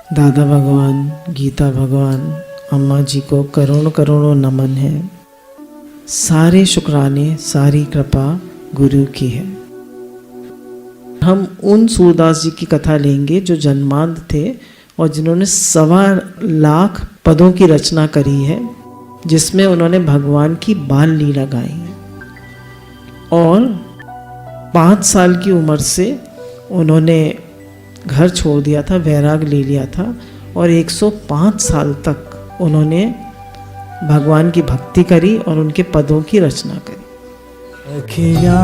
दादा भगवान, गीता भगवान, अम्मा जी को करोड़ों करोड़ों नमन है। सारे शुक्राने, सारी कृपा गुरु की है। हम उन सूरदास जी की कथा लेंगे जो जन्मांध थे और जिन्होंने 1.25 पदों की रचना करी है, जिसमें उन्होंने भगवान की बाल लीला गाई है। और 5 साल की उम्र से उन्होंने घर छोड़ दिया था, वैराग ले लिया था और 105 साल तक उन्होंने भगवान की भक्ति करी और उनके पदों की रचना करी। अखियाँ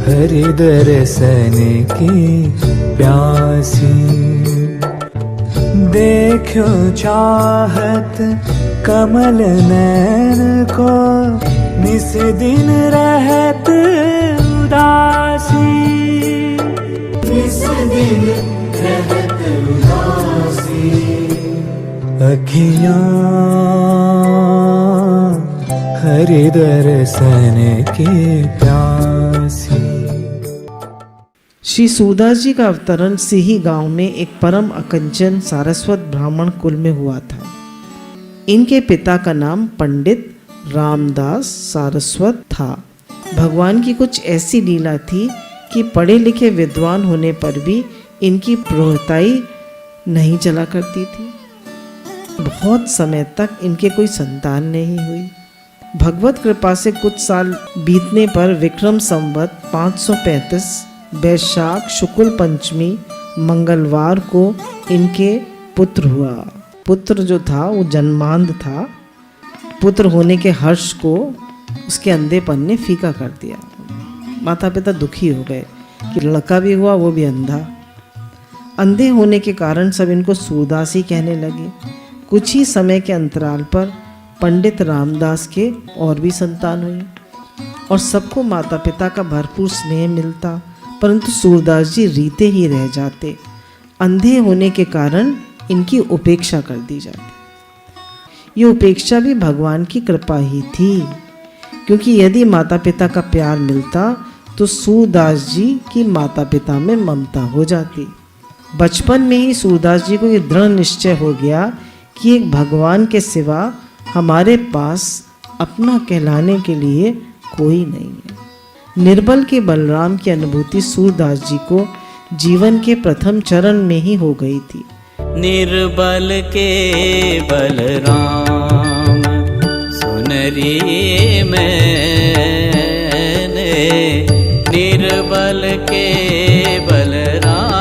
हरि दर्शन की प्यासी, देखो चाहत कमल नैन को, निस दिन रहत उदासी, निस दिन रहत उदासी। अखियाँ हरि दर्शन की प्यासी। श्री सूरदास जी का अवतरण सिही गांव में एक परम अकंचन सारस्वत ब्राह्मण कुल में हुआ था। इनके पिता का नाम पंडित रामदास सारस्वत था। भगवान की कुछ ऐसी लीला थी कि पढ़े लिखे विद्वान होने पर भी इनकी प्रवृत्ति नहीं चला करती थी। बहुत समय तक इनके कोई संतान नहीं हुई। भगवत कृपा से कुछ साल बीतने पर विक्रम संवत 535 वैशाख शुक्ल पंचमी मंगलवार को इनके पुत्र हुआ। पुत्र जो था वो जन्मांध था। पुत्र होने के हर्ष को उसके अंधेपन ने फीका कर दिया। माता पिता दुखी हो गए कि लड़का भी हुआ, वो भी अंधा। अंधे होने के कारण सब इनको सूरदास ही कहने लगे। कुछ ही समय के अंतराल पर पंडित रामदास के और भी संतान हुई और सबको माता पिता का भरपूर स्नेह मिलता, परंतु सूरदास जी रीते ही रह जाते। अंधे होने के कारण इनकी उपेक्षा कर दी जाती। ये उपेक्षा भी भगवान की कृपा ही थी, क्योंकि यदि माता पिता का प्यार मिलता तो सूरदास जी की माता पिता में ममता हो जाती। बचपन में ही सूरदास जी को ये दृढ़ निश्चय हो गया कि एक भगवान के सिवा हमारे पास अपना कहलाने के लिए कोई नहीं है। निर्बल के बलराम की अनुभूति सूरदास जी को जीवन के प्रथम चरण में ही हो गई थी। निर्बल के बलराम सुनरी मैंने, निर्बल के बलराम,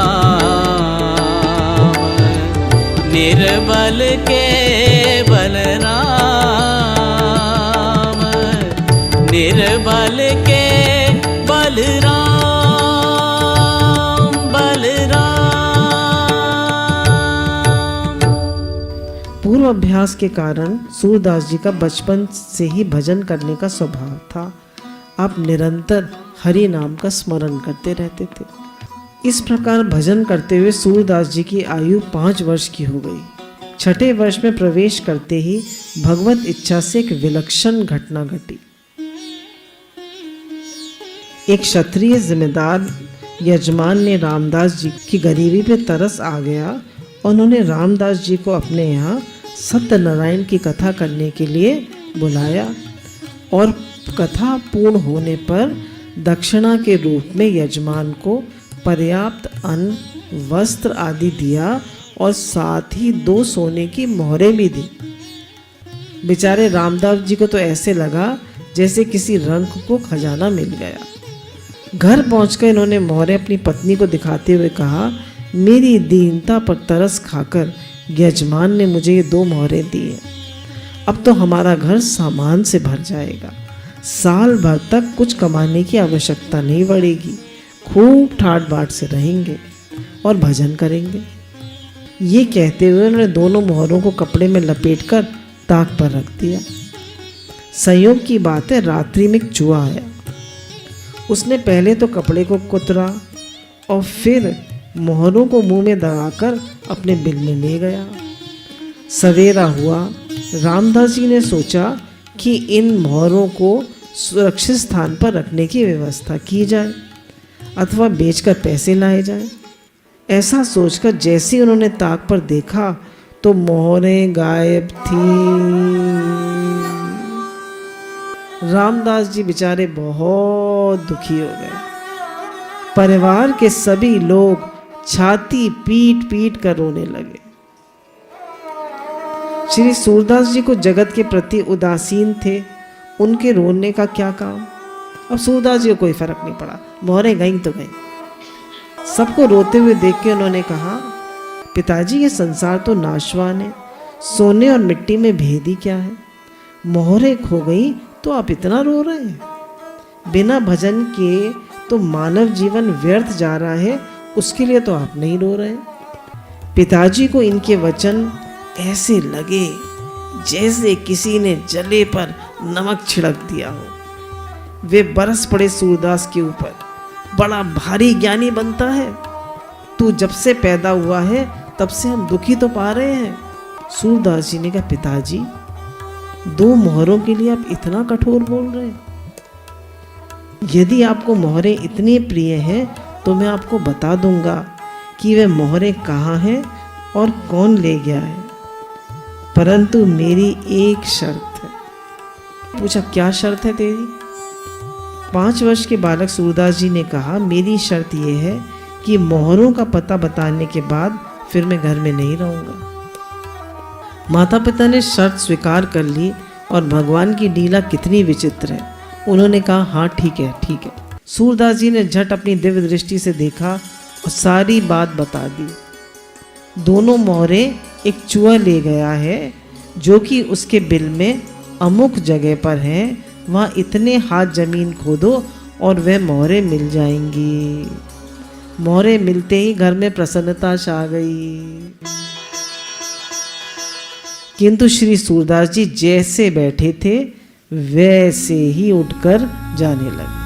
निर्बल के बलराम, निर्बल के बलराम, बलराम। पूर्व अभ्यास के कारण सूरदास जी का बचपन से ही भजन करने का स्वभाव था। आप निरंतर हरि नाम का स्मरण करते रहते थे। इस प्रकार भजन करते हुए सूरदास जी की आयु 5 वर्ष की हो गई। 6ठे वर्ष में प्रवेश करते ही भगवत इच्छा से एक विलक्षण घटना घटी। एक क्षत्रिय जिम्मेदार यजमान ने रामदास जी की गरीबी पे तरस आ गया और उन्होंने रामदास जी को अपने यहाँ सत्यनारायण की कथा करने के लिए बुलाया और कथा पूर्ण होने पर दक्षिणा के रूप में यजमान को पर्याप्त अन्न, वस्त्र आदि दिया और साथ ही 2 सोने की मोहरें भी दी। बेचारे रामदास जी को तो ऐसे लगा जैसे किसी रंक को खजाना मिल गया। घर पहुंचकर इन्होंने मोहरें अपनी पत्नी को दिखाते हुए कहा, मेरी दीनता पर तरस खाकर यजमान ने मुझे ये 2 मोहरें दी हैं। अब तो हमारा घर सामान से भर जाएगा। साल भर तक कुछ कमाने की आवश्यकता नहीं पड़ेगी। खूब ठाट बाट से रहेंगे और भजन करेंगे। ये कहते हुए उन्होंने दोनों मोहरों को कपड़े में लपेटकर ताक पर रख दिया। संयोग की बात है, रात्रि में एक चूहा आया। उसने पहले तो कपड़े को कुतरा और फिर मोहरों को मुंह में दबाकर अपने बिल में ले गया। सवेरा हुआ, रामदास जी ने सोचा कि इन मोहरों को सुरक्षित स्थान पर रखने की व्यवस्था की जाए अथवा बेचकर पैसे लाए जाए। ऐसा सोचकर जैसे ही उन्होंने ताक पर देखा तो मोहरें गायब थी। रामदास जी बेचारे बहुत दुखी हो गए। परिवार के सभी लोग छाती पीट पीट कर रोने लगे। श्री सूरदास जी को जगत के प्रति उदासीन थे, उनके रोने का क्या काम। अब सूरदास जी को कोई फर्क नहीं पड़ा, मोहरें गईं तो गईं। सबको रोते हुए देख के उन्होंने कहा, पिताजी ये संसार तो नाशवान है, सोने और मिट्टी में भेद ही क्या है। मोहरें खो गई तो आप इतना रो रहे हैं। बिना भजन के तो मानव जीवन व्यर्थ जा रहा है, उसके लिए तो आप नहीं रो रहे। पिताजी को इनके वचन ऐसे लगे जैसे किसी ने जले पर नमक छिड़क दिया हो। वे बरस पड़े सूरदास के ऊपर, बड़ा भारी ज्ञानी बनता है, तू जब से पैदा हुआ है तब से हम दुखी तो पा रहे हैं। सूरदास जी ने कहा, पिताजी 2 मोहरों के लिए आप इतना कठोर बोल रहे हैं। यदि आपको मोहरें इतनी प्रिय हैं तो मैं आपको बता दूंगा कि वे मोहरें कहाँ हैं और कौन ले गया है, परंतु मेरी एक शर्त है। पूछा, क्या शर्त है तेरी? 5 वर्ष के बालक सूरदास जी ने कहा, मेरी शर्त यह है कि मोहरों का पता बताने के बाद फिर मैं घर में नहीं रहूंगा। माता पिता ने शर्त स्वीकार कर ली और भगवान की लीला कितनी विचित्र है। उन्होंने कहा, हाँ ठीक है ठीक है। सूरदास जी ने झट अपनी दिव्य दृष्टि से देखा और सारी बात बता दी। दोनों मोहरें एक चूहा ले गया है जो कि उसके बिल में अमुक जगह पर है, वहाँ इतने हाथ जमीन खोदो और वह मोहरें मिल जाएंगी। मोहरें मिलते ही घर में प्रसन्नता छा गई। किंतु श्री सूरदास जी जैसे बैठे थे वैसे ही उठकर जाने लगे।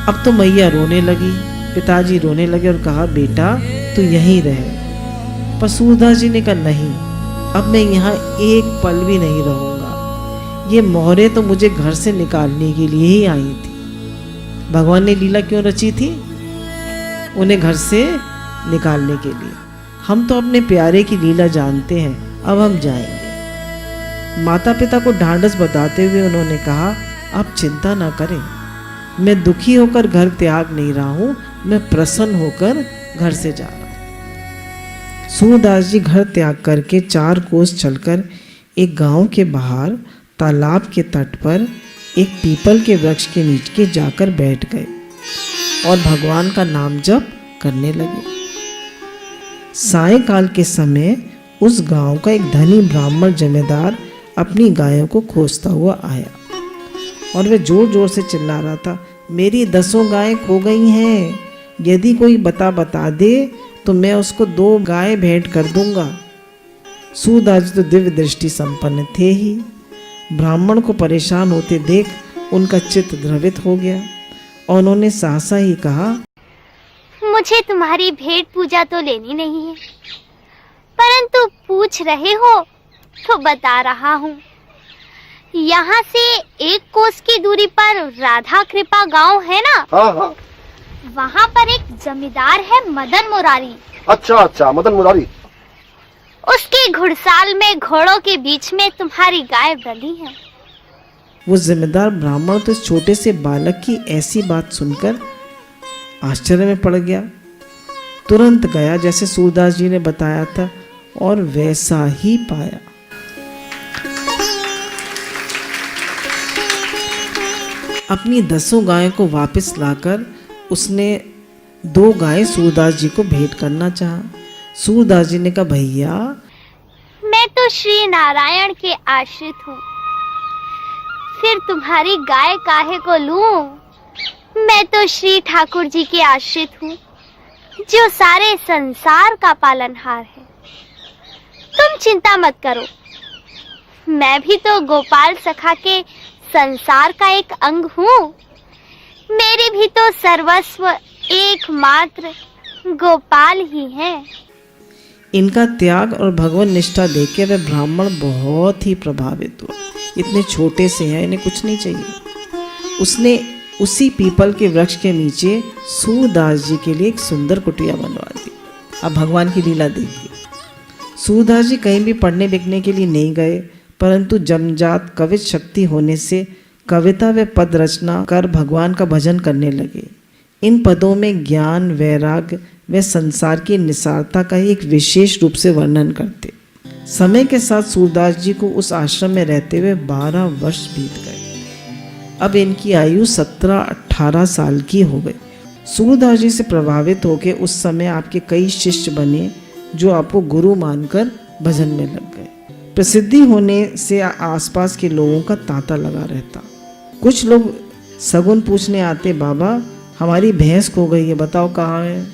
अब तो मैया रोने लगी, पिताजी रोने लगे और कहा, बेटा तू यहीं रहे। पर सूरदास जी ने कहा, नहीं, अब मैं यहाँ एक पल भी नहीं रहूँगा। ये मोहरें तो मुझे घर से निकालने के लिए ही आई थी। भगवान ने लीला क्यों रची थी? उन्हें घर से निकालने के लिए। हम तो अपने प्यारे की लीला जानते हैं, अब हम जाएंगे। माता पिता को ढांढस बताते हुए उन्होंने कहा, आप चिंता ना करें, मैं दुखी होकर घर त्याग नहीं रहा हूँ, मैं प्रसन्न होकर घर से जा रहा हूँ। सूरदास जी घर त्याग करके 4 कोस चलकर एक गांव के बाहर तालाब के तट पर एक पीपल के वृक्ष के नीचे जाकर बैठ गए और भगवान का नाम जप करने लगे। सायंकाल के समय उस गांव का एक धनी ब्राह्मण जमींदार अपनी गायों को खोजता हुआ आया और वह जोर जोर से चिल्ला रहा था, मेरी 10 गायें खो गई हैं, यदि कोई बता दे तो मैं उसको 2 गाय भेंट कर दूंगा। सूरदास जी तो दिव्य दृष्टि संपन्न थे ही। ब्राह्मण को परेशान होते देख उनका चित्त द्रवित हो गया और उन्होंने सहसा ही कहा, मुझे तुम्हारी भेंट पूजा तो लेनी नहीं है, परंतु पूछ रहे हो तो बता रहा हूँ। यहाँ से 1 कोस की दूरी पर राधा कृपा गांव है ना, हाँ। वहाँ पर एक जमींदार है मदन मुरारी। अच्छा, मदन मुरारी। उसके घुड़साल में घोड़ों के बीच में तुम्हारी गाय बंधी है। वो जिम्मेदार ब्राह्मण तो इस छोटे से बालक की ऐसी बात सुनकर आश्चर्य में पड़ गया। तुरंत गया जैसे सूरदास जी ने बताया था और वैसा ही पाया। अपनी 10 गायों को वापस लाकर उसने 2 गायें सूरदास जी को भेंट करना चाहा। सूरदास जी ने कहा, भैया मैं तो श्री नारायण के आश्रित हूँ, फिर तुम्हारी गाय काहे को लूं? मैं तो श्री ठाकुर जी के आश्रित हूँ जो सारे संसार का पालनहार है। तुम चिंता मत करो, मैं भी तो गोपाल सखा के संसार का एक अंग हूँ। मेरी भी तो सर्वस्व एकमात्र गोपाल ही है। इनका त्याग और भगवान निष्ठा देख के वह ब्राह्मण बहुत ही प्रभावित हुआ। इतने छोटे से हैं, इन्हें कुछ नहीं चाहिए। उसने उसी पीपल के वृक्ष के नीचे सूरदास जी के लिए एक सुंदर कुटिया बनवा दी। अब भगवान की लीला देखिए। सूरदास जी कहीं भी पढ़ने लिखने के लिए नहीं गए, परंतु जन्मजात कवित शक्ति होने से कविता व पद रचना कर भगवान का भजन करने लगे। इन पदों में ज्ञान, वैराग्य व संसार की निसारता का ही एक विशेष रूप से वर्णन करते। समय के साथ सूरदास जी को उस आश्रम में रहते हुए 12 वर्ष बीत गए। अब इनकी आयु 17-18 साल की हो गई। सूरदास जी से प्रभावित होकर उस समय आपके कई शिष्य बने जो आपको गुरु मानकर भजन में लग गए। प्रसिद्धि होने से आसपास के लोगों का तांता लगा रहता। कुछ लोग सगुन पूछने आते, बाबा हमारी भैंस खो गई है, बताओ कहाँ है।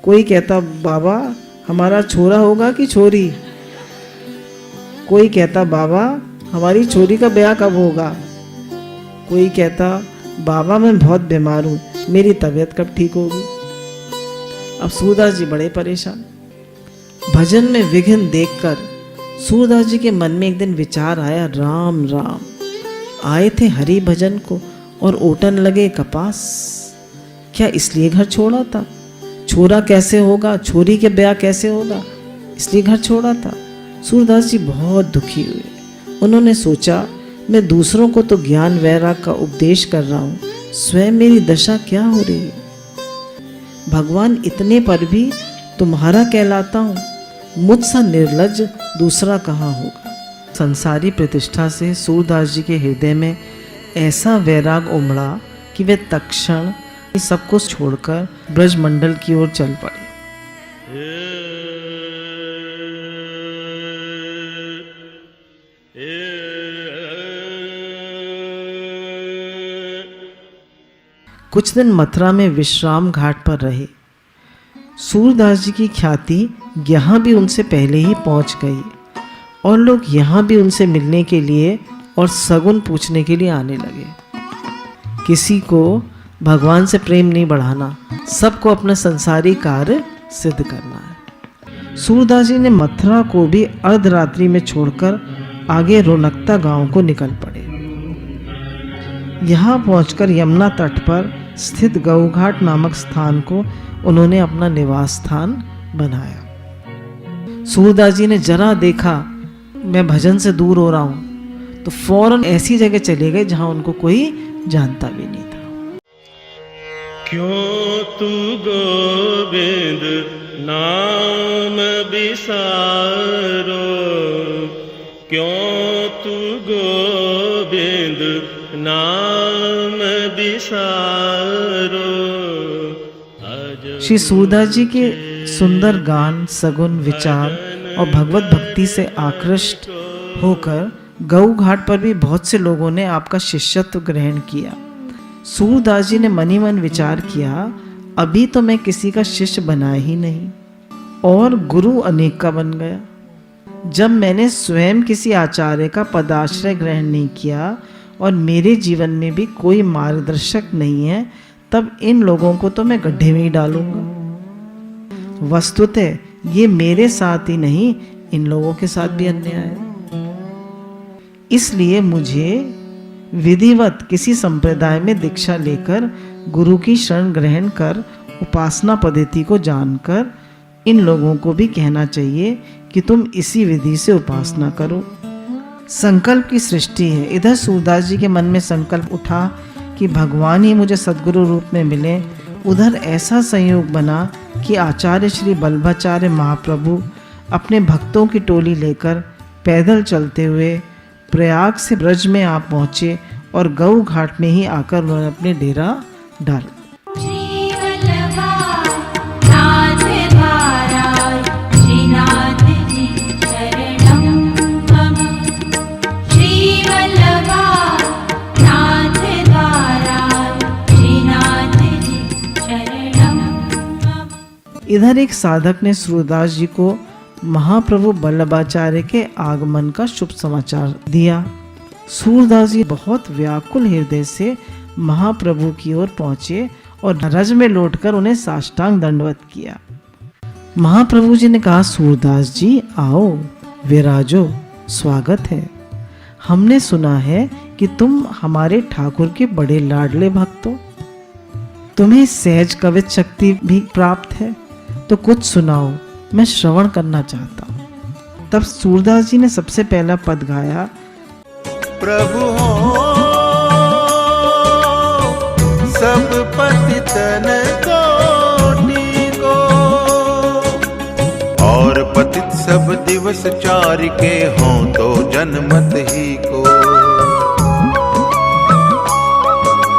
कोई कहता, बाबा हमारा छोरा होगा कि छोरी। कोई कहता, बाबा हमारी छोरी का ब्याह कब होगा। कोई कहता, बाबा मैं बहुत बीमार हूँ, मेरी तबीयत कब ठीक होगी। अब सूरदास जी बड़े परेशान। भजन में विघ्न देखकर सूरदास जी के मन में एक दिन विचार आया, राम राम। आए थे हरि भजन को और ओटन लगे कपास। क्या इसलिए घर छोड़ा था? छोरा कैसे होगा, छोरी के ब्याह कैसे होगा, इसलिए घर छोड़ा था। सूरदास जी बहुत दुखी हुए। उन्होंने सोचा, मैं दूसरों को तो ज्ञान वैराग का उपदेश कर रहा हूँ, स्वयं मेरी दशा क्या हो रही है। भगवान इतने पर भी तुम्हारा कहलाता हूँ, मुझसा निर्लज्ज दूसरा कहाँ होगा। संसारी प्रतिष्ठा से सूरदास जी के हृदय में ऐसा वैराग उमड़ा कि वे तत्क्षण सब कुछ छोड़कर ब्रजमंडल की ओर चल पड़े। कुछ दिन मथुरा में विश्राम घाट पर रहे। सूरदास जी की ख्याति यहाँ भी उनसे पहले ही पहुँच गई और लोग यहाँ भी उनसे मिलने के लिए और सगुन पूछने के लिए आने लगे। किसी को भगवान से प्रेम नहीं बढ़ाना, सबको अपना संसारी कार्य सिद्ध करना है। सूरदास जी ने मथुरा को भी अर्धरात्रि में छोड़कर आगे रोनकता गांव को निकल पड़े। यहाँ पहुंचकर यमुना तट पर स्थित गौघाट नामक स्थान को उन्होंने अपना निवास स्थान बनाया। सूरदास जी ने जरा देखा मैं भजन से दूर हो रहा हूँ, तो फौरन ऐसी जगह चले गए जहाँ उनको कोई जानता भी नहीं था। क्यों तू गोविंद नाम बिसारो, क्यों तू गोविंद नाम बिसारो। श्री सूरदास जी के सुंदर गान, सगुन विचार और भगवत भक्ति से आकृष्ट होकर गौ घाट पर भी बहुत से लोगों ने आपका शिष्यत्व ग्रहण किया। सूरदास जी ने मनी मन विचार किया, अभी तो मैं किसी का शिष्य बना ही नहीं और गुरु अनेक का बन गया। जब मैंने स्वयं किसी आचार्य का पदाश्रय ग्रहण नहीं किया और मेरे जीवन में भी कोई मार्गदर्शक नहीं है, तब इन लोगों को तो मैं गड्ढे में ही डालूंगा। वस्तुतः ये मेरे साथ ही नहीं, इन लोगों के साथ भी अन्याय है। इसलिए मुझे विधिवत किसी संप्रदाय में दीक्षा लेकर गुरु की शरण ग्रहण कर उपासना पद्धति को जानकर इन लोगों को भी कहना चाहिए कि तुम इसी विधि से उपासना करो। संकल्प की सृष्टि है। इधर सूरदास जी के मन में संकल्प उठा कि भगवान ही मुझे सद्गुरु रूप में मिले। उधर ऐसा संयोग बना कि आचार्य श्री बल्लभाचार्य महाप्रभु अपने भक्तों की टोली लेकर पैदल चलते हुए प्रयाग से ब्रज में आ पहुँचे और गौ घाट में ही आकर उन्होंने अपने डेरा डाला। इधर एक साधक ने सूरदास जी को महाप्रभु बल्लभाचार्य के आगमन का शुभ समाचार दिया। सूरदास जी बहुत व्याकुल हृदय से महाप्रभु की ओर पहुंचे और रज में लौटकर उन्हें साष्टांग दंडवत किया। महाप्रभु जी ने कहा, सूरदास जी आओ, विराजो, स्वागत है। हमने सुना है कि तुम हमारे ठाकुर के बड़े लाडले भक्त हो, तुम्हें सहज कवित शक्ति भी प्राप्त है, तो कुछ सुनाओ, मैं श्रवण करना चाहता हूँ। तब सूरदास जी ने सबसे पहला पद गाया, प्रभु हो सब पतितन कोटि को, और पतित सब दिवस चार के हों तो जनमत ही को।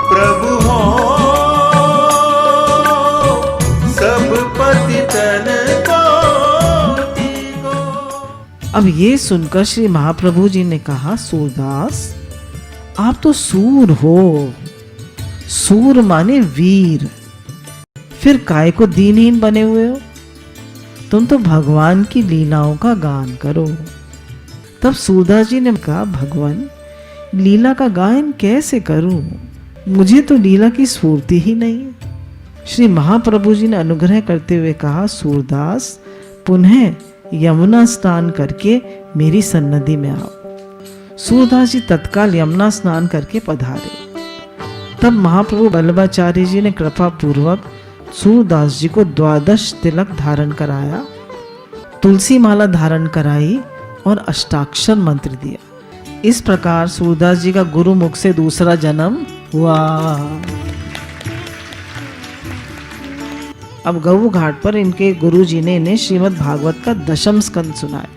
प्रभु हो सब पतितन कोटि को। अब ये सुनकर श्री महाप्रभु जी ने कहा, सूरदास आप तो सूर हो, सूर माने वीर, फिर काय को दीनहीन बने हुए हो, तुम तो भगवान की लीलाओं का गान करो। तब सूरदास जी ने कहा, भगवान लीला का गायन कैसे करूं, मुझे तो लीला की स्फूर्ति ही नहीं। श्री महाप्रभु जी ने अनुग्रह करते हुए कहा, सूरदास पुनः यमुना स्नान करके मेरी सन्निधि में आओ। सूरदास जी तत्काल यमुना स्नान करके पधारे। तब महाप्रभु वल्लभाचार्य जी ने कृपा पूर्वक सूरदास जी को 12 तिलक धारण कराया, तुलसी माला धारण कराई और अष्टाक्षर मंत्र दिया। इस प्रकार सूरदास जी का गुरु मुख से दूसरा जन्म हुआ। अब गऊ घाट पर इनके गुरु जी ने इन्हें श्रीमद् भागवत का 10वां स्कंद सुनाया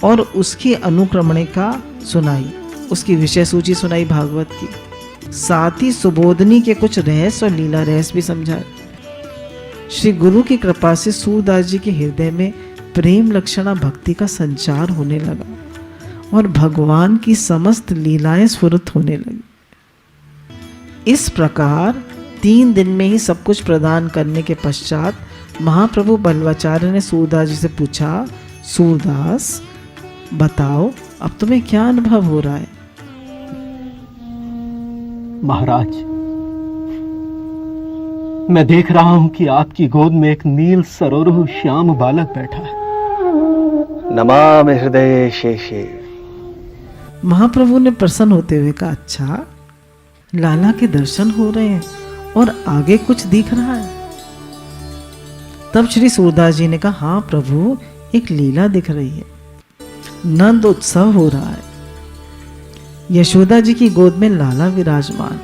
और उसकी अनुक्रमणिका सुनाई, उसकी विषय सूची सुनाई भागवत की, साथ ही सुबोधनी के कुछ रहस्य और लीला रहस्य भी समझाए। श्री गुरु की कृपा से सूरदास जी के हृदय में प्रेम लक्षणा भक्ति का संचार होने लगा और भगवान की समस्त लीलाएं स्फुरित होने लगी। इस प्रकार 3 दिन में ही सब कुछ प्रदान करने के पश्चात महाप्रभु वल्लभाचार्य ने सूरदास जी से पूछा, सूरदास बताओ अब तुम्हें क्या अनुभव हो रहा है? महाराज, मैं देख रहा हूं कि आपकी गोद में एक नील सरोरुह श्याम बालक बैठा है। नमामि हृदय शेषे। महाप्रभु ने प्रसन्न होते हुए कहा, अच्छा लाला के दर्शन हो रहे हैं और आगे कुछ दिख रहा है? तब श्री सूरदास जी ने कहा, हाँ प्रभु, एक लीला दिख रही है, नंद उत्सव हो रहा है। यशोदा जी की गोद में लाला विराजमान।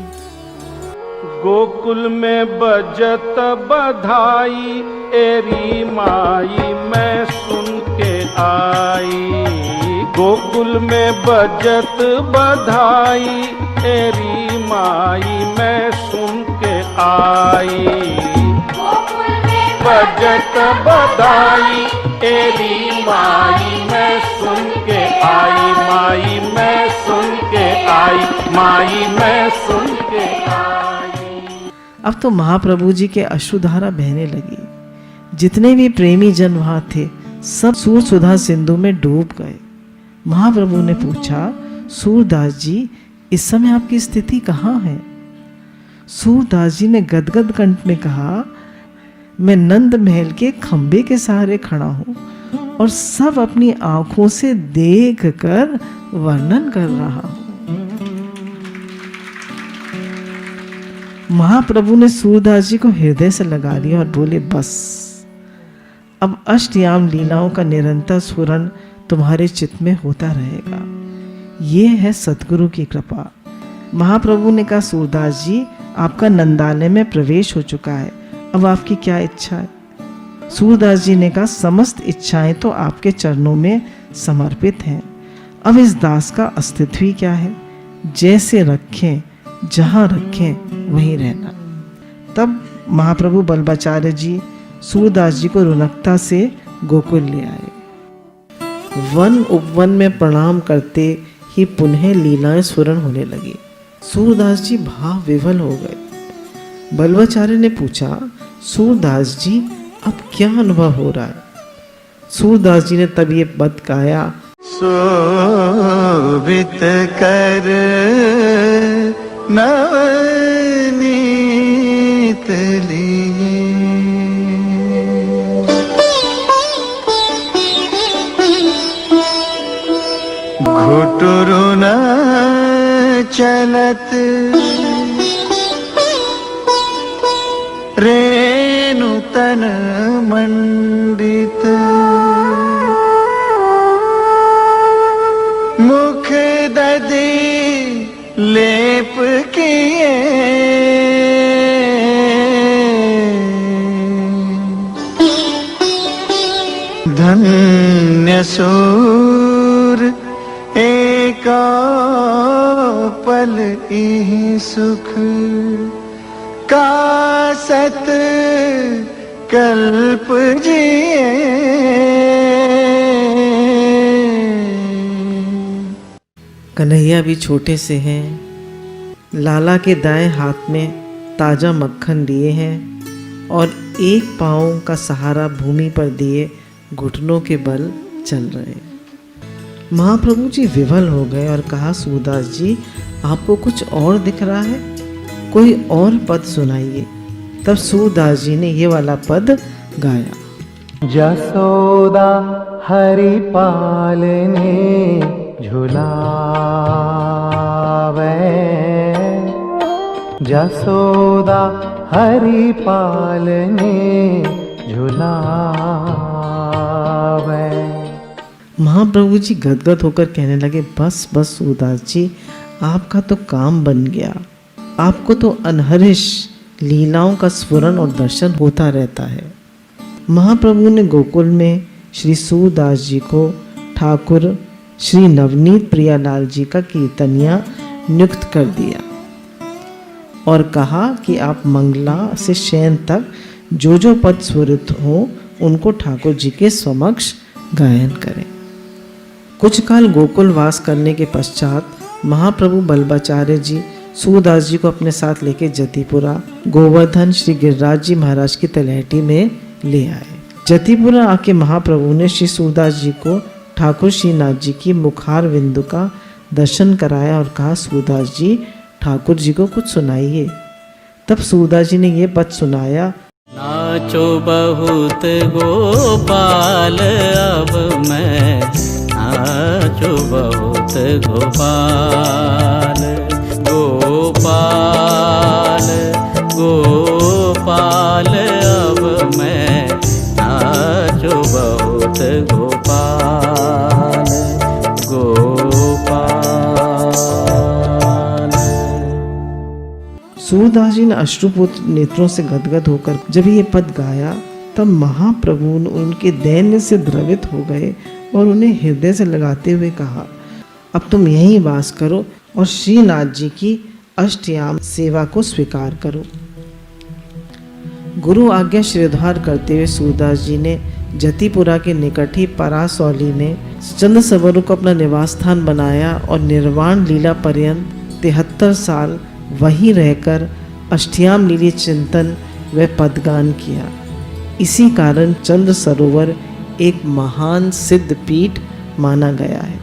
गोकुल में बजत बधाई, एरी माई मैं सुन के आई। गोकुल में बजत बधाई, एरी माई मैं सुन के आई। बजत बधाई, एरी माई मैं सुन के आई। माई मैं सुन के आई, माई मैं सुन के आई। अब तो महाप्रभु जी के अश्रुधारा बहने लगी। जितने भी प्रेमी जन वहां थे सब सूर सुधा सिंधु में डूब गए। महाप्रभु ने पूछा, सूरदास जी इस समय आपकी स्थिति कहाँ है? सूरदास जी ने गदगद कंठ में कहा, मैं नंद महल के खंबे के सहारे खड़ा हूं और सब अपनी आंखों से देख कर वर्णन कर रहा हूं। महाप्रभु ने सूरदास जी को हृदय से लगा लिया और बोले, बस अब अष्टयाम लीलाओं का निरंतर स्फुरन तुम्हारे चित्त में होता रहेगा। ये है सतगुरु की कृपा। महाप्रभु ने कहा, सूरदास जी आपका नंदालय में प्रवेश हो चुका है, अब आपकी क्या इच्छा है? सूरदास जी ने कहा, समस्त इच्छाएं तो आपके चरणों में समर्पित हैं। अब इस दास का अस्तित्व ही क्या है? जैसे रखें, जहां रखें वहीं रहना। तब महाप्रभु वल्लभाचार्य जी सूरदास जी को रुनकता से गोकुल ले आए। वन उपवन में प्रणाम करते ही पुनः लीलाएं स्फुरन होने लगी। सूरदास जी भाव विवल हो गए। वल्लभाचार्य ने पूछा, सूरदास जी अब क्या अनुभव हो रहा है? सूरदास जी ने तब ये पद गाया, शोभित कर नवनीत लिए, घुटुरु नयन चलत रेणु तन मंडित मुख दधि लेप किए धन्य सूर एका पल इहि सुख कासत कल्प जिए। कन्हैया भी छोटे से हैं, लाला के दाएं हाथ में ताजा मक्खन लिए हैं और एक पाँव का सहारा भूमि पर दिए घुटनों के बल चल रहे। महाप्रभु जी विवल हो गए और कहा, सूरदास जी आपको कुछ और दिख रहा है, कोई और पद सुनाइए। तब सूरदास जी ने ये वाला पद गाया। जसोदा हरि पालने झुलावे, जसोदा हरि पालने झुलावे। महाप्रभु जी गदगद होकर कहने लगे, बस बस सूरदास जी, आपका तो काम बन गया, आपको तो अनहरिश लीलाओं का स्फुरन और दर्शन होता रहता है। महाप्रभु ने गोकुल में श्री सूरदास जी को ठाकुर श्री नवनीत प्रियालाल जी का कीर्तनिया नियुक्त कर दिया और कहा कि आप मंगला से शयन तक जो जो पद स्वरित हो उनको ठाकुर जी के समक्ष गायन करें। कुछ काल गोकुल वास करने के पश्चात महाप्रभु बल्बाचार्य जी सूरदास जी को अपने साथ लेके जतिपुरा गोवर्धन श्री गिरिराज जी महाराज की तलहटी में ले आए। जतिपुरा आके महाप्रभु ने श्री सूरदास जी को ठाकुर श्रीनाथ जी की मुखार बिंदु का दर्शन कराया और कहा, सूरदास जी ठाकुर जी को कुछ सुनाइए। तब सूरदास जी ने ये पद सुनाया। नाचो बहुत गोपाल अब मैं नाचो बहुत गोपाल, गोपाल गोपाल अब मैं नाचो बहुत गोपाल, गोपाल। सूरदास जी ने अश्रुपूत नेत्रों से गदगद होकर जब ये पद गाया तब महाप्रभु उनके दैन्य से द्रवित हो गए और उन्हें हृदय से लगाते हुए कहा, अब तुम यहीं वास करो और श्रीनाथ जी की अष्टयाम सेवा को स्वीकार करो। गुरु आज्ञा श्रीद्वार करते हुए सूरदास जी ने जतिपुरा के निकट ही परासौली में चंद सवरों को अपना निवास स्थान बनाया और निर्वाण लीला पर्यंत 73 साल वहीं रहकर अष्टयाम लीली चिंतन व पदगान किया। इसी कारण चंद्र सरोवर एक महान सिद्ध पीठ माना गया है।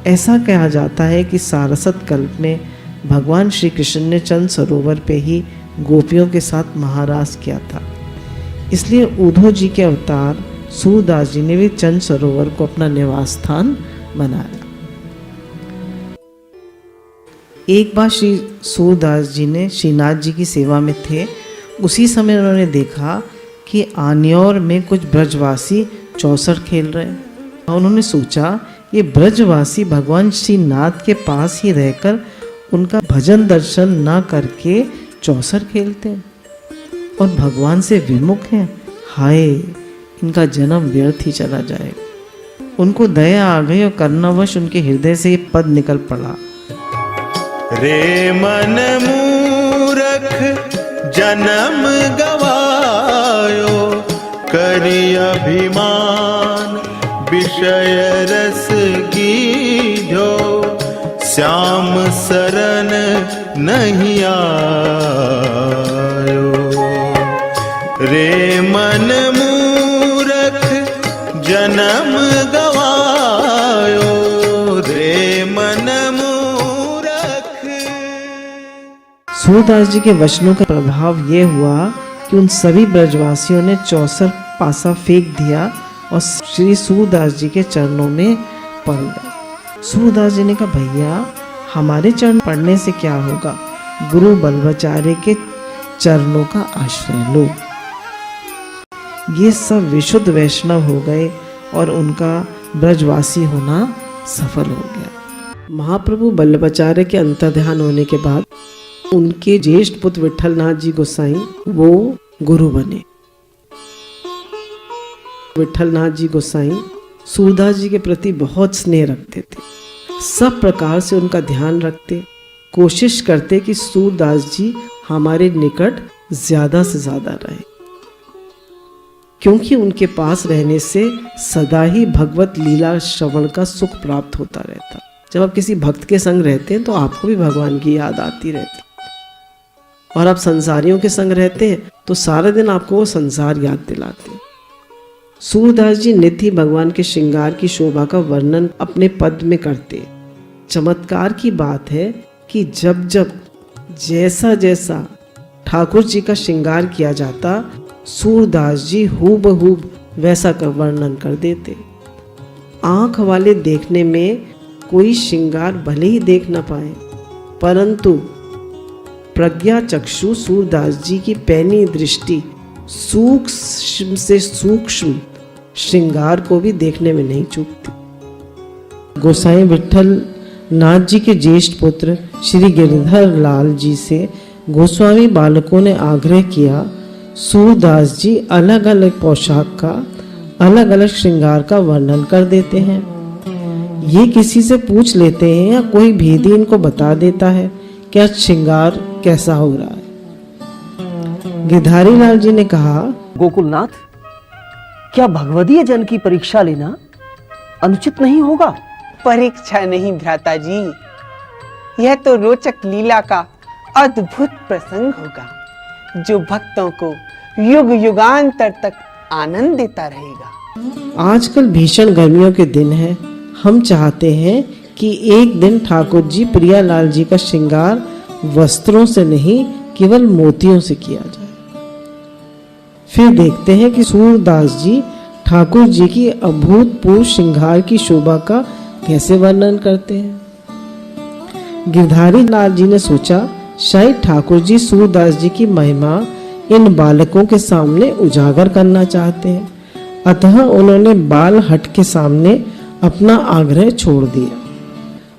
ऐसा कहा जाता है कि सारस्वत कल्प में भगवान श्री कृष्ण ने चंद्र सरोवर पे ही गोपियों के साथ महारास किया था। इसलिए उद्धव जी के अवतार सूरदास जी ने भी चंद्र सरोवर को अपना निवास स्थान बनाया। एक बार श्री सूरदास जी ने श्रीनाथ जी की सेवा में थे। उसी समय उन्होंने देखा कि आन्योर में कुछ ब्रजवासी चौसर खेल रहे हैं। उन्होंने सोचा ये ब्रजवासी भगवान श्रीनाथ के पास ही रहकर उनका भजन दर्शन ना करके चौसर खेलते हैं और भगवान से विमुख हैं। हाय, इनका जन्म व्यर्थ ही चला जाए। उनको दया आ गई और करुणावश उनके हृदय से ये पद निकल पड़ा। रे मन मूरख जन्म गवायो, करि अभिमान विषय रस कीजो, श्याम शरण नहीं आयो। रे मन मूरख जन्म गवायो, रे मन मूरख। सूरदास जी के वचनों का प्रभाव ये हुआ कि उन सभी ब्रजवासियों ने चौसर पासा फेंक दिया और श्री सूरदास जी के चरणों में पड़ गए। सूरदास जी ने कहा, भैया हमारे चरण पढ़ने से क्या होगा? गुरु बल्लभाचार्य के चरणों का आश्रय लो। ये सब विशुद्ध वैष्णव हो गए और उनका ब्रजवासी होना सफल हो गया। महाप्रभु बल्लभाचार्य के अंतर्ध्यान होने के बाद उनके ज्येष्ठ पुत्र विट्ठलनाथ जी गोसाई वो गुरु बने। विट्ठलनाथ जी गोसाई सूरदास जी के प्रति बहुत स्नेह रखते थे, सब प्रकार से उनका ध्यान रखते, कोशिश करते कि सूरदास जी हमारे निकट ज्यादा से ज्यादा रहे, क्योंकि उनके पास रहने से सदा ही भगवत लीला श्रवण का सुख प्राप्त होता रहता। जब आप किसी भक्त के संग रहते हैं तो आपको भी भगवान की याद आती रहती, और आप संसारियों के संग रहते हैं तो सारा दिन आपको वो संसार याद दिलाते। सूरदास जी नित्य ही भगवान के श्रृंगार की शोभा का वर्णन अपने पद में करते। चमत्कार की बात है कि जब जब जैसा जैसा ठाकुर जी का श्रृंगार किया जाता, सूरदास जी हूबहूब वैसा का वर्णन कर देते। आंख वाले देखने में कोई श्रृंगार भले ही देख न पाए, परंतु प्रज्ञा चक्षु सूरदास जी की पैनी दृष्टि सूक्ष्म से सूक्ष्म श्रृंगार को भी देखने में नहीं चूकती। गोसाई विट्ठल नाथ जी के ज्येष्ठ पुत्र श्री गिरधर लाल जी से गोस्वामी बालकों ने आग्रह किया, सूरदास जी अलग अलग पोशाक का अलग अलग श्रृंगार का वर्णन कर देते हैं। ये किसी से पूछ लेते हैं या कोई भेदी इनको बता देता है क्या श्रृंगार कैसा हो रहा है? गिरधारी लाल जी ने कहा, गोकुलनाथ, क्या भगवदीय जन की परीक्षा लेना अनुचित नहीं होगा? परीक्षा नहीं भ्राता जी, यह तो रोचक लीला का अद्भुत प्रसंग होगा जो भक्तों को युग युगांतर तक आनंद देता रहेगा। आजकल भीषण गर्मियों के दिन हैं, हम चाहते हैं कि एक दिन ठाकुर जी प्रियालाल जी का श्रृंगार वस्त्रों से नहीं केवल मोतियों से किया जाए। फिर देखते हैं कि सूरदास जी ठाकुर जी की अभूतपूर्व श्रृंगार की शोभा का कैसे वर्णन करते हैं। गिरधारी लाल जी ने सोचा शायद ठाकुर जी सूरदास जी की महिमा इन बालकों के सामने उजागर करना चाहते हैं, अतः उन्होंने बाल हट के सामने अपना आग्रह छोड़ दिया।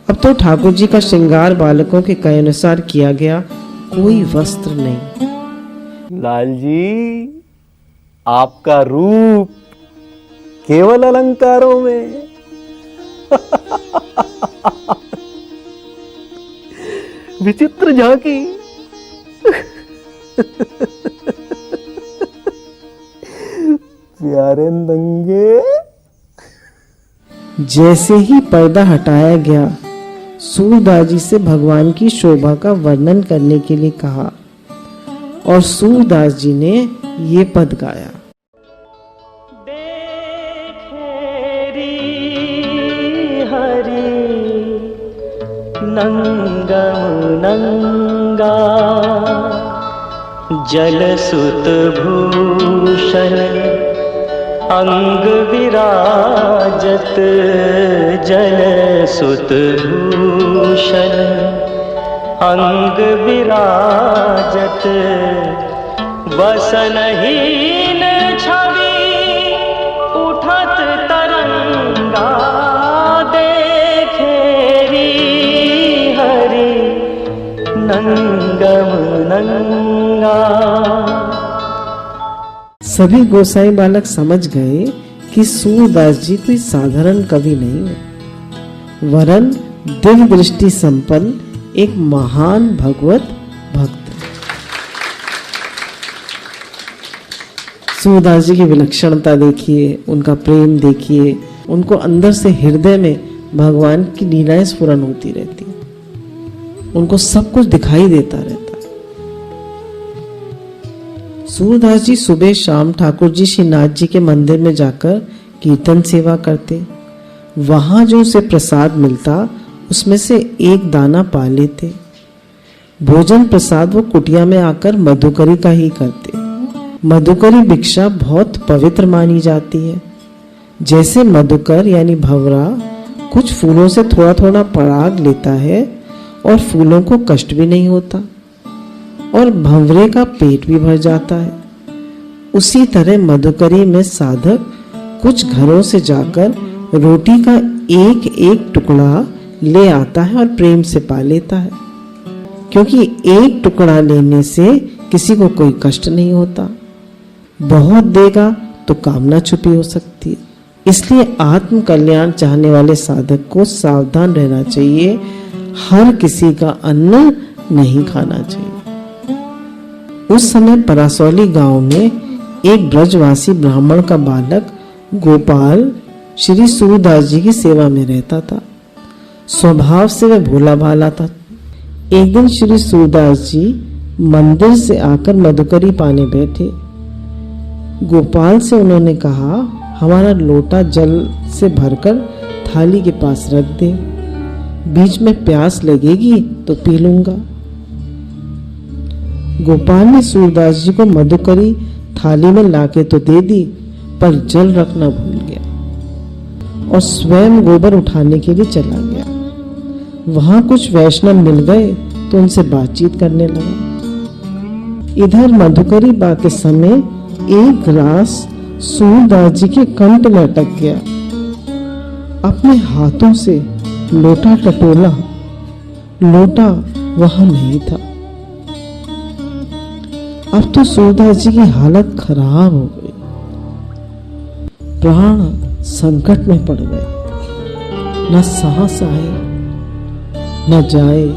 अब तो ठाकुर जी का श्रृंगार बालकों के कहे अनुसार किया गया, कोई वस्त्र नहीं। लाल जी, आपका रूप केवल अलंकारों में विचित्र झांकी। प्यारे नंगे। जैसे ही पर्दा हटाया गया, सूरदास जी से भगवान की शोभा का वर्णन करने के लिए कहा और सूरदास जी ने ये पद गाया। नंगम नंगा जलसुत भूषण अंग विराजत, जलसुत भूषण अंग विराजत, वसनहीन छवि उठत तरंगा, नंगम नंगा। सभी गोसाई बालक समझ गए कि सूरदास जी कोई साधारण कवि नहीं है, वरन दिव्य दृष्टि संपन्न एक महान भगवत भक्त। सूरदास जी की विलक्षणता देखिए, उनका प्रेम देखिए, उनको अंदर से हृदय में भगवान की लीलाएं स्फुरन होती रहती, उनको सब कुछ दिखाई देता रहता। सूरदास जी सुबह शाम ठाकुर जी श्रीनाथ जी के मंदिर में जाकर कीर्तन सेवा करते। वहां जो उसे प्रसाद मिलता उसमें से एक दाना पा लेते। भोजन प्रसाद वो कुटिया में आकर मधुकरी का ही करते। मधुकरी भिक्षा बहुत पवित्र मानी जाती है। जैसे मधुकर यानी भंवरा कुछ फूलों से थोड़ा थोड़ा पराग लेता है, और फूलों को कष्ट भी नहीं होता और भंवरे का पेट भी भर जाता है। उसी तरह मधुकरी में साधक कुछ घरों से जाकर रोटी का एक एक टुकड़ा ले आता है और प्रेम से पा लेता है, क्योंकि एक टुकड़ा लेने से किसी को कोई कष्ट नहीं होता। बहुत देगा तो कामना छुपी हो सकती है। इसलिए आत्म कल्याण चाहने वाले साधक को सावधान रहना चाहिए, हर किसी का अन्न नहीं खाना चाहिए। उस समय परासौली गांव में एक ब्रजवासी ब्राह्मण का बालक गोपाल श्री सूरदास जी की सेवा में रहता था। स्वभाव से वह भोला भाला था। एक दिन श्री सूरदास जी मंदिर से आकर मधुकरी पाने बैठे। गोपाल से उन्होंने कहा, हमारा लोटा जल से भरकर थाली के पास रख दे, बीच में प्यास लगेगी तो पी लूंगा। गोपाल ने सूरदास जी को मधुकरी थाली में लाके तो दे दी, पर जल रखना भूल गया और स्वयं गोबर उठाने के लिए चला गया। वहां कुछ वैष्णव मिल गए तो उनसे बातचीत करने लगा। इधर मधुकरी बा के समय एक ग्लास सूरदास जी के कंठ में अटक गया। अपने हाथों से लोटा टटोला, लोटा वहां नहीं था। अब तो सूरदास जी की हालत खराब हो गई, प्राण संकट में पड़ गए। न सांस आए न जाए,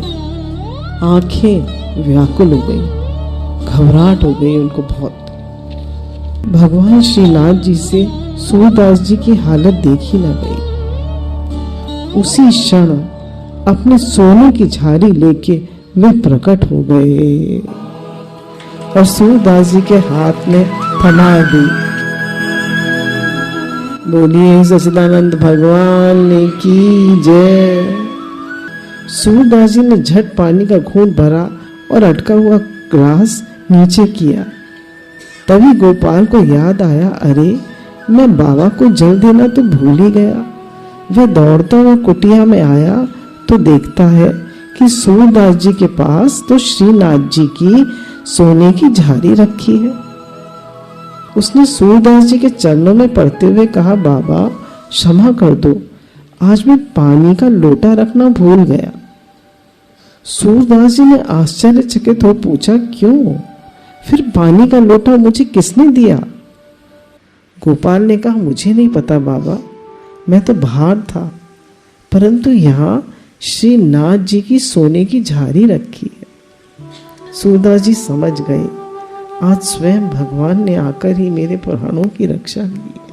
आंखें व्याकुल हो गई, घबराहट हो गई उनको बहुत। भगवान श्रीनाथ जी से सूरदास जी की हालत देखी न गई। उसी क्षण अपने सोने की झाड़ी लेके वे प्रकट हो गए और सूरदास जी के हाथ में थमा दी। बोलिए सच्चिदानंद भगवान की जय। सूरदास जी ने झट पानी का घूंट भरा और अटका हुआ ग्लास नीचे किया। तभी गोपाल को याद आया, अरे मैं बाबा को जल देना तो भूल ही गया। वह दौड़ता हुआ कुटिया में आया तो देखता है कि सूरदास जी के पास तो श्रीनाथ जी की सोने की झाड़ी रखी है। उसने सूरदास जी के चरणों में पड़ते हुए कहा, बाबा क्षमा कर दो, आज मैं पानी का लोटा रखना भूल गया। सूरदास जी ने आश्चर्यचकित हो पूछा, क्यों? फिर पानी का लोटा मुझे किसने दिया? गोपाल ने कहा, मुझे नहीं पता बाबा, मैं तो बाहर था, परंतु यहाँ श्रीनाथ जी की सोने की झाड़ी रखी है। सूरदास जी समझ गए, आज स्वयं भगवान ने आकर ही मेरे प्राणों की रक्षा की है।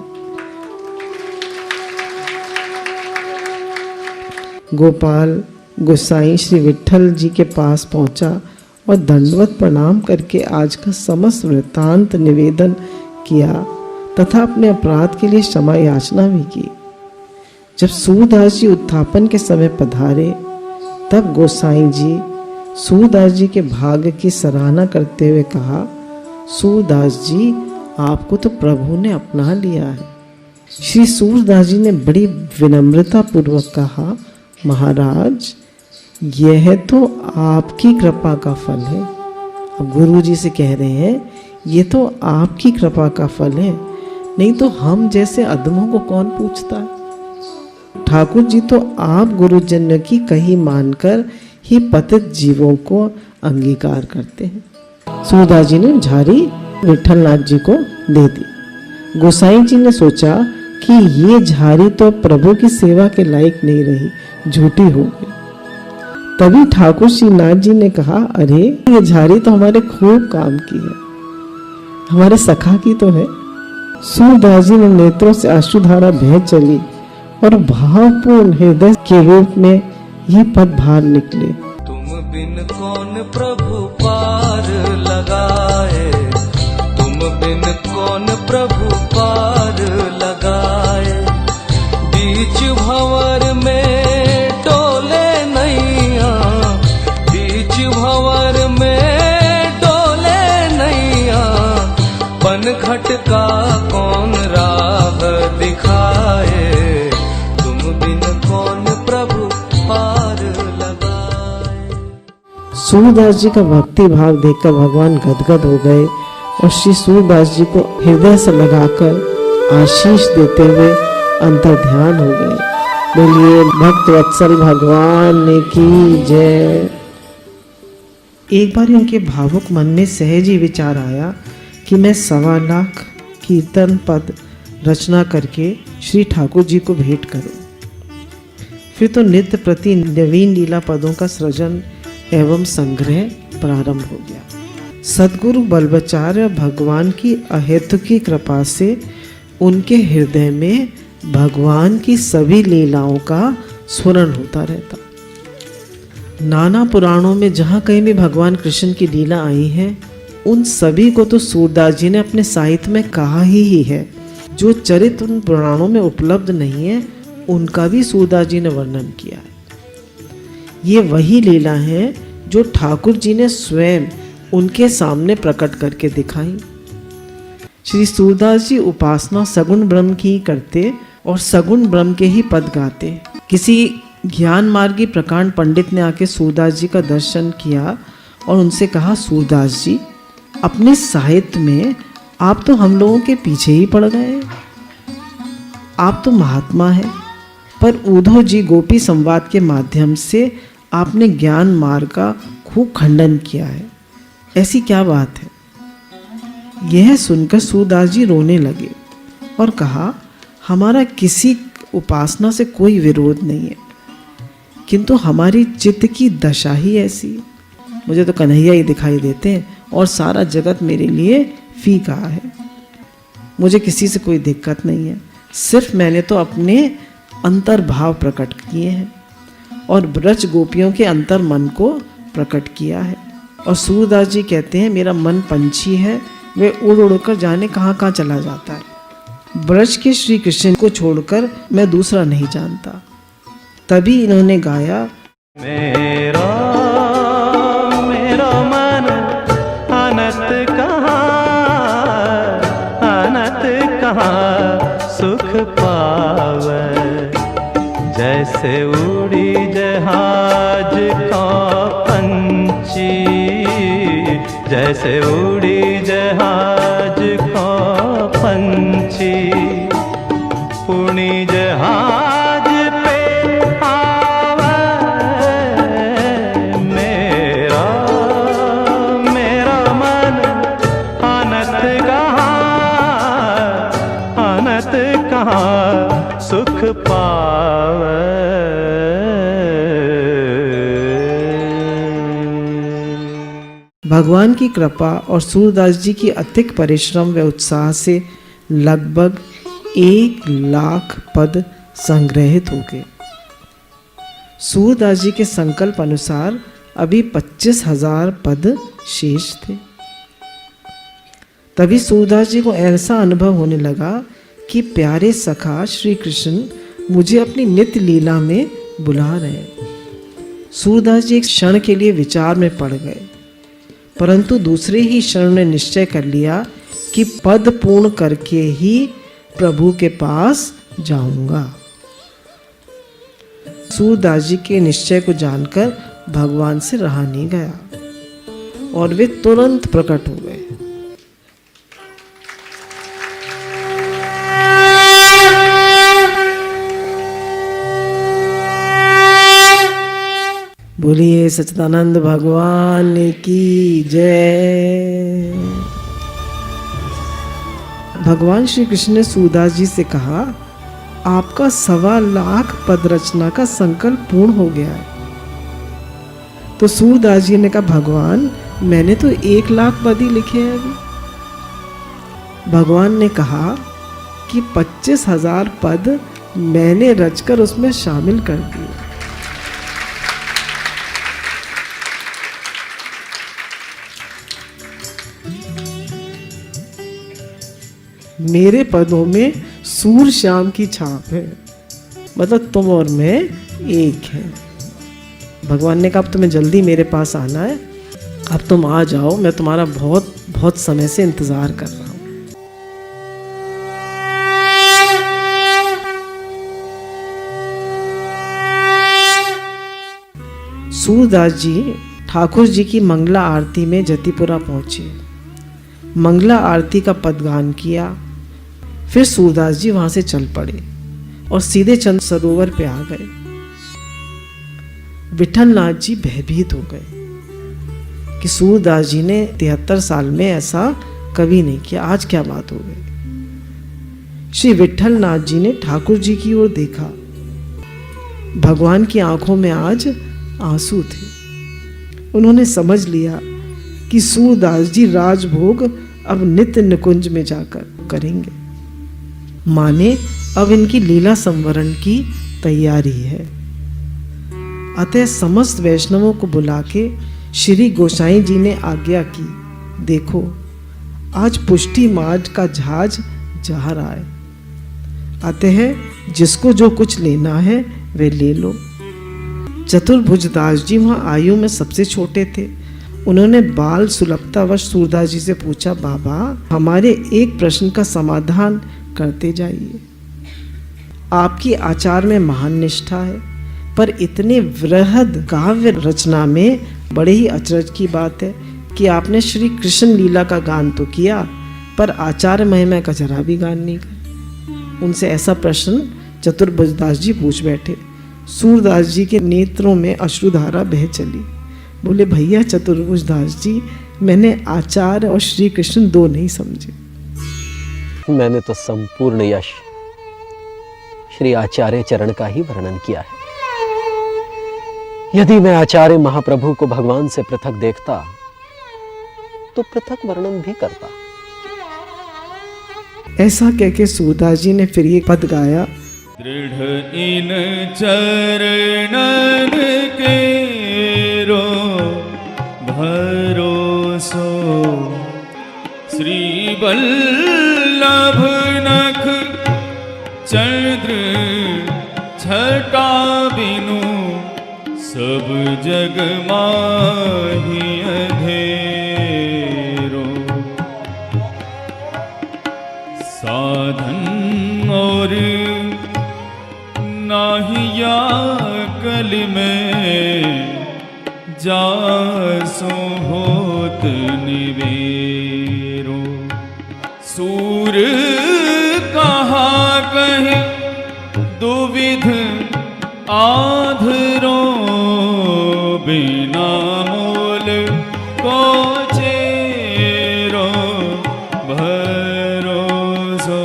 गोपाल गोसाई श्री विट्ठल जी के पास पहुंचा और दंडवत प्रणाम करके आज का समस्त वृत्तांत निवेदन किया तथा अपने अपराध के लिए क्षमा याचना भी की। जब सूरदास जी उत्थापन के समय पधारे, तब गोसाई जी सूरदास जी के भाग्य की सराहना करते हुए कहा, सूरदास जी, आपको तो प्रभु ने अपना लिया है। श्री सूरदास जी ने बड़ी विनम्रता पूर्वक कहा, महाराज, यह तो आपकी कृपा का फल है। अब गुरु जी से कह रहे हैं, ये तो आपकी कृपा का फल है, नहीं तो हम जैसे अधमों को कौन पूछता है। ठाकुर जी तो आप गुरुजन की कही मानकर ही पतित जीवों को अंगीकार करते हैं। सूरदास जी ने झाड़ी विट्ठलनाथ जी को दे दी। गोसाई जी ने सोचा कि ये झाड़ी तो प्रभु की सेवा के लायक नहीं रही, झूठी हो गई। तभी ठाकुर श्रीनाथ जी ने कहा, अरे ये झाड़ी तो हमारे खूब काम की है, हमारे सखा की तो है। सूरदास जी ने नेत्रों से अश्रुधारा बह चली और भावपूर्ण हृदय के रूप में ये पद बाहर निकले, तुम बिन कौन प्रभु पार लगाए, तुम बिन कौन प्रभु पार लगाए। बीच भंवर में डोले नैया, बीच भंवर में डोले नैया, बन घट का कौन राह दिखाए, तुम बिन कौन प्रभु पार लगाए। सूरदास जी का भक्ति भाव देखकर भगवान गदगद हो गए और श्री सूरदास जी को हृदय से लगाकर आशीष देते हुए अंतर ध्यान हो गए। बोलिए भक्त वत्सल भगवान की जय। एक बार उनके भावुक मन में सहज ही विचार आया कि मैं 1.25 लाख कीर्तन पद रचना करके श्री ठाकुर जी को भेंट करूं। फिर तो नित्य प्रति नवीन लीला पदों का सृजन एवं संग्रह प्रारंभ हो गया। सद्गुरु बल्बाचार्य भगवान की अहेतुकी कृपा से उनके हृदय में भगवान की सभी लीलाओं का स्मरण होता रहता। नाना पुराणों में जहाँ कहीं भी भगवान कृष्ण की लीला आई है, उन सभी को तो सूरदास जी ने अपने साहित्य में कहा ही है। जो चरित्र उन पुराणों में उपलब्ध नहीं है, उनका भी सूरदास जी ने वर्णन किया है। ये वही लीला है जो ठाकुर जी ने स्वयं उनके सामने प्रकट करके दिखाई। श्री सूरदास जी उपासना सगुण ब्रह्म की ही करते और सगुण ब्रह्म के ही पद गाते। किसी ज्ञान मार्गी प्रकांड पंडित ने आके सूरदास जी का दर्शन किया और उनसे कहा, सूरदास जी अपने साहित्य में आप तो हम लोगों के पीछे ही पड़ गए। आप तो महात्मा हैं, पर उद्धव जी गोपी संवाद के माध्यम से आपने ज्ञान मार्ग का खूब खंडन किया है। ऐसी क्या बात है? यह सुनकर सूरदास जी रोने लगे और कहा, हमारा किसी उपासना से कोई विरोध नहीं है, किंतु हमारी चित्त की दशा ही ऐसी है। मुझे तो कन्हैया ही दिखाई देते हैं और सारा जगत मेरे लिए फीका है। मुझे किसी से कोई दिक्कत नहीं है, सिर्फ मैंने तो अपने अंतर्भाव प्रकट किए हैं और ब्रज गोपियों के अंतर मन को प्रकट किया है। और सूरदास जी कहते हैं, मेरा मन पंछी है, वे उड़ उड़ कर जाने कहाँ कहाँ चला जाता है। ब्रज के श्री कृष्ण को छोड़कर मैं दूसरा नहीं जानता। तभी इन्होंने गाया, मेरा मेरा मन अनंत कहाँ सुख पावे, जैसे उड़ी जहाज का पंछी, जैसे उड़ी जहाज का पंछी, पुणी जहाज पे आवे। मेरा मेरा मन अनंत कहाँ सुख पावे। भगवान की कृपा और सूरदास जी की अतिक परिश्रम व उत्साह से लगभग 1 लाख पद संग्रहित हो गए। सूरदास जी के संकल्प अनुसार अभी 25,000 पद शेष थे। तभी सूरदास जी को ऐसा अनुभव होने लगा कि प्यारे सखा श्री कृष्ण मुझे अपनी नित्य लीला में बुला रहे हैं। सूरदास जी एक क्षण के लिए विचार में पड़ गए, परंतु दूसरे ही क्षण ने निश्चय कर लिया कि पद पूर्ण करके ही प्रभु के पास जाऊंगा। सूरदास जी के निश्चय को जानकर भगवान से रहा नहीं गया और वे तुरंत प्रकट हो गए। बोलिए सच्चिदानंद भगवान की जय। भगवान श्री कृष्ण ने सूरदास जी से कहा, आपका 1.25 लाख पद रचना का संकल्प पूर्ण हो गया है। तो सूरदास जी ने कहा, भगवान मैंने तो 1 लाख पद ही लिखे हैं अभी। भगवान ने कहा कि 25,000 पद मैंने रचकर उसमें शामिल कर दिए। मेरे पदों में सूर श्याम की छाप है, मतलब तुम और मैं एक है। भगवान ने कहा, अब तुम्हें जल्दी मेरे पास आना है, अब तुम आ जाओ, मैं तुम्हारा बहुत बहुत समय से इंतजार कर रहा हूँ। सूरदास जी ठाकुर जी की मंगला आरती में जतिपुरा पहुंचे। मंगला आरती का पदगान किया। फिर सूरदास जी वहां से चल पड़े और सीधे चंद सरोवर पे आ गए। विठलनाथ जी भयभीत हो गए कि सूरदास जी ने 73 साल में ऐसा कभी नहीं किया, आज क्या बात हो गई। श्री विठलनाथ जी ने ठाकुर जी की ओर देखा। भगवान की आंखों में आज आंसू थे। उन्होंने समझ लिया कि सूरदास जी राजभोग अब नित्य निकुंज में जाकर करेंगे, माने अब इनकी लीला संवरण की तैयारी है। अतः समस्त वैष्णवों को बुला के श्री गोसाई जी ने आज्ञा की, देखो आज पुष्टि मार्ग का जहाज जा रहा है, अतः जिसको जो कुछ लेना है वे ले लो। चतुर्भुज दास जी वहाँ आयु में सबसे छोटे थे। उन्होंने बाल सुलभतावश सूरदास जी से पूछा, बाबा हमारे एक प्रश्न का समाधान करते जाइए। आपकी आचार में महान निष्ठा है, पर इतने वृहद काव्य रचना में बड़े ही अचरज की बात है कि आपने श्री कृष्ण लीला का गान तो किया, पर आचार्य महिमा का जरा भी गान नहीं किया। उनसे ऐसा प्रश्न चतुर्भुज दास जी पूछ बैठे। सूरदास जी के नेत्रों में अश्रुधारा बह चली। बोले, भैया चतुर्भुज दास जी, मैंने आचार्य और श्री कृष्ण दो नहीं समझे। मैंने तो संपूर्ण यश श्री आचार्य चरण का ही वर्णन किया है। यदि मैं आचार्य महाप्रभु को भगवान से पृथक देखता तो पृथक वर्णन भी करता। ऐसा कहके सूरदास जी ने फिर ये पद गाया, दृढ़ इन चरणन केरो भरोसो, श्री वल्लभ नख चंद्र छटा बिनु, सब जग माही अंधेरो। साधन और नाहिया कल में, जासो होत निवेरो। सूर कहा कहे दुविध आधरो, बिना मोल को चेरो, भरोसो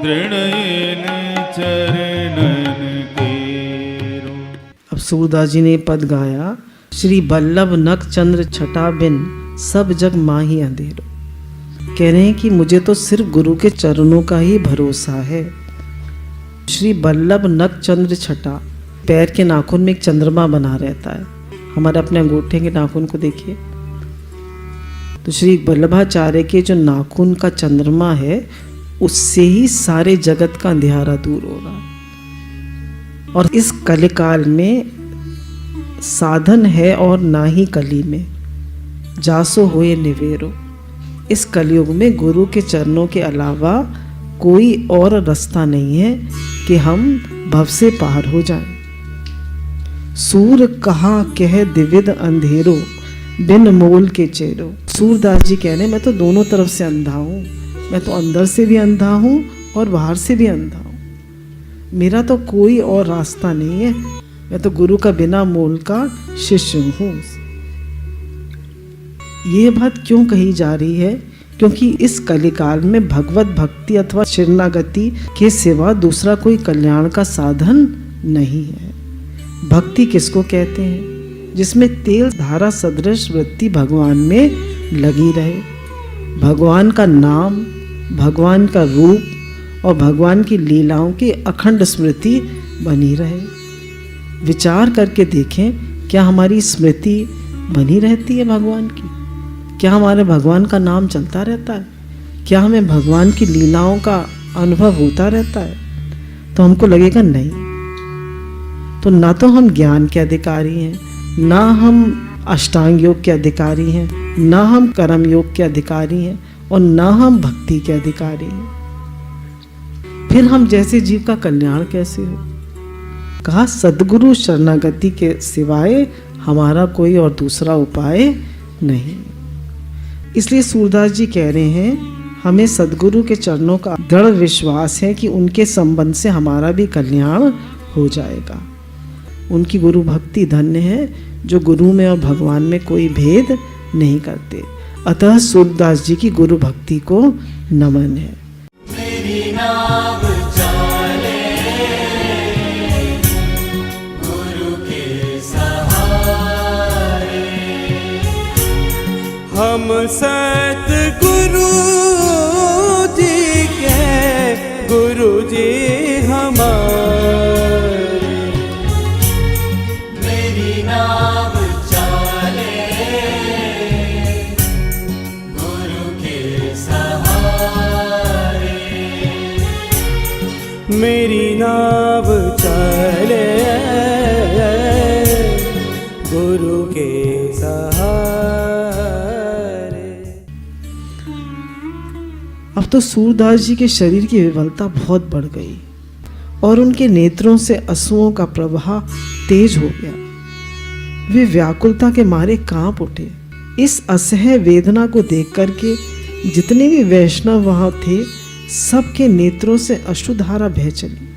दृढ़ इन चरणन केरो। अब सूरदास जी ने पद गाया, श्री बल्लभ नख चंद्र छटा बिन, सब जग माही अंधेरो। कह रहे हैं कि मुझे तो सिर्फ गुरु के चरणों का ही भरोसा है। श्री बल्लभ नख चंद्र छटा, पैर के नाखून में एक चंद्रमा बना रहता है। हमारे अपने अंगूठे के नाखून को देखिए, तो श्री वल्लभाचार्य के जो नाखून का चंद्रमा है, उससे ही सारे जगत का अंधियारा दूर हो रहा। और इस कलिकाल में साधन है और ना ही कली में, जासो होए निवेरो। इस कलयुग में गुरु के चरणों के अलावा कोई और रास्ता नहीं है कि हम भव से पार हो जाएं। सूर कहा कह दिविद अंधेरो, बिन मोल के चेरो। सूरदास जी कह रहे, मैं तो दोनों तरफ से अंधा हूँ। मैं तो अंदर से भी अंधा हूँ और बाहर से भी अंधा हूँ। मेरा तो कोई और रास्ता नहीं है। मैं तो गुरु का बिना मोल का शिष्य हूँ। ये बात क्यों कही जा रही है? क्योंकि इस कलिकाल में भगवत भक्ति अथवा शरणागति के सिवा दूसरा कोई कल्याण का साधन नहीं है। भक्ति किसको कहते हैं? जिसमें तेल धारा सदृश वृत्ति भगवान में लगी रहे, भगवान का नाम, भगवान का रूप और भगवान की लीलाओं की अखंड स्मृति बनी रहे। विचार करके देखें, क्या हमारी स्मृति बनी रहती है भगवान की? क्या हमारे भगवान का नाम चलता रहता है? क्या हमें भगवान की लीलाओं का अनुभव होता रहता है? तो हमको लगेगा नहीं। तो ना तो हम ज्ञान के अधिकारी हैं, ना हम अष्टांग योग के अधिकारी हैं, ना हम कर्म योग के अधिकारी हैं और ना हम भक्ति के अधिकारी हैं। फिर हम जैसे जीव का कल्याण कैसे हो? कहा, सद्गुरु शरणागति के सिवाय हमारा कोई और दूसरा उपाय नहीं। इसलिए सूरदास जी कह रहे हैं, हमें सदगुरु के चरणों का दृढ़ विश्वास है कि उनके संबंध से हमारा भी कल्याण हो जाएगा। उनकी गुरु भक्ति धन्य है, जो गुरु में और भगवान में कोई भेद नहीं करते। अतः सूरदास जी की गुरु भक्ति को नमन है। मेरी नाव चले गुरु के सहारे, हम सतगुरु जी के गुरु जी हमारे। मेरी नाव चले गुरु के सहारे, मेरी नाव चले गुरु के सहारे। अब तो सूरदास जी के शरीर की विवलता बहुत बढ़ गई और उनके नेत्रों से अश्रुओं का प्रवाह तेज हो गया। वे व्याकुलता के मारे कांप उठे। इस असह्य वेदना को देख करके जितने भी वैष्णव वहां थे, सबके नेत्रों से अश्रुधारा बह चली।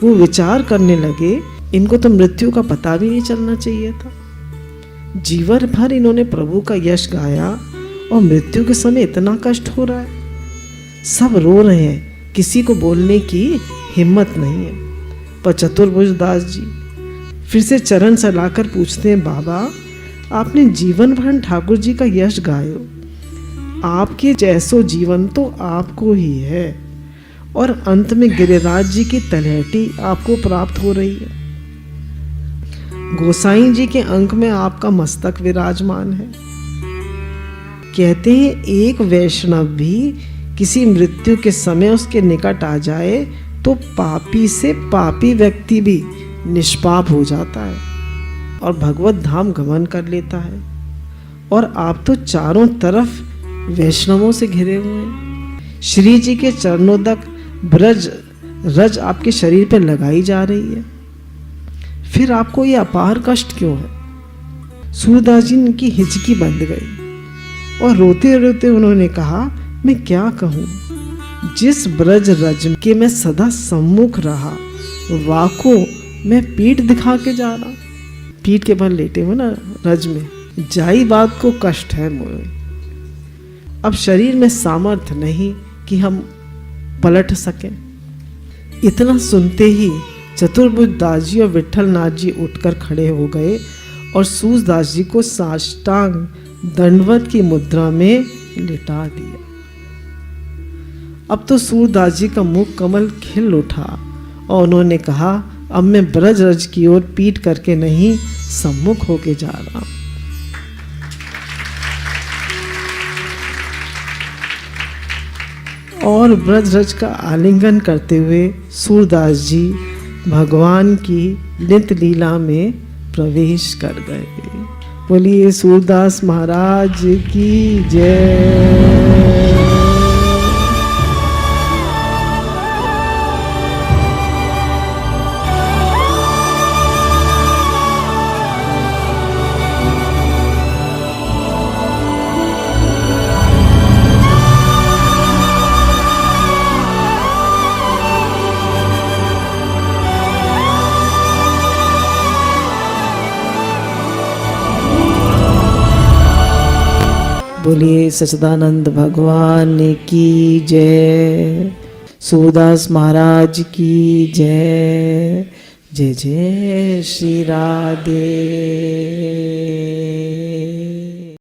वो विचार करने लगे, इनको तो मृत्यु का पता भी नहीं चलना चाहिए था। जीवन भर इन्होंने प्रभु का यश गाया और मृत्यु के समय इतना कष्ट हो रहा है। सब रो रहे हैं, किसी को बोलने की हिम्मत नहीं है। पर चतुर्भुज दास जी फिर से चरण सलाकर पूछते हैं, बाबा आपने जीवन भर ठाकुर जी का यश गायो, आपके जैसो जीवन तो आपको ही है और अंत में गिरिराज जी की तलहटी आपको प्राप्त हो रही है। गोसाई जी के अंक में आपका मस्तक विराजमान है। कहते हैं एक वैष्णव भी किसी मृत्यु के समय उसके निकट आ जाए तो पापी से पापी व्यक्ति भी निष्पाप हो जाता है और भगवत धाम गमन कर लेता है। और आप तो चारों तरफ वैष्णवों से घिरे हुए हैं। श्री जी के चरणों तक ब्रज रज आपके शरीर पर लगाई जा रही है, फिर आपको ये अपार कष्ट क्यों है? सूरदास जी की हिचकी बंध गई और रोते रोते उन्होंने कहा, मैं क्या कहूँ, जिस ब्रज रज के मैं सदा सम्मुख रहा, वाको मैं पीठ दिखा के जा रहा। पीठ के बल लेटे हो ना रज में, जाई बात को कष्ट है मोए। अब शरीर में सामर्थ्य नहीं कि हम पलट सकें। इतना सुनते ही चतुर्भुज दास जी और विठल नाथ जी उठकर खड़े हो गए और सूरदास जी को साष्टांग दंडवत की मुद्रा में लिटा दिया। अब तो सूरदास जी का मुख कमल खिल उठा और उन्होंने कहा, अब मैं ब्रज रज की ओर पीठ करके नहीं, सम्मुख होके जा रहा हूं। और ब्रज रज का आलिंगन करते हुए सूरदास जी भगवान की नित्य लीला में प्रवेश कर गए। बोलिए सूरदास महाराज की जय। बोलिए सच्चिदानंद भगवान की जय। सूरदास महाराज की जय। जय जय श्री राधे।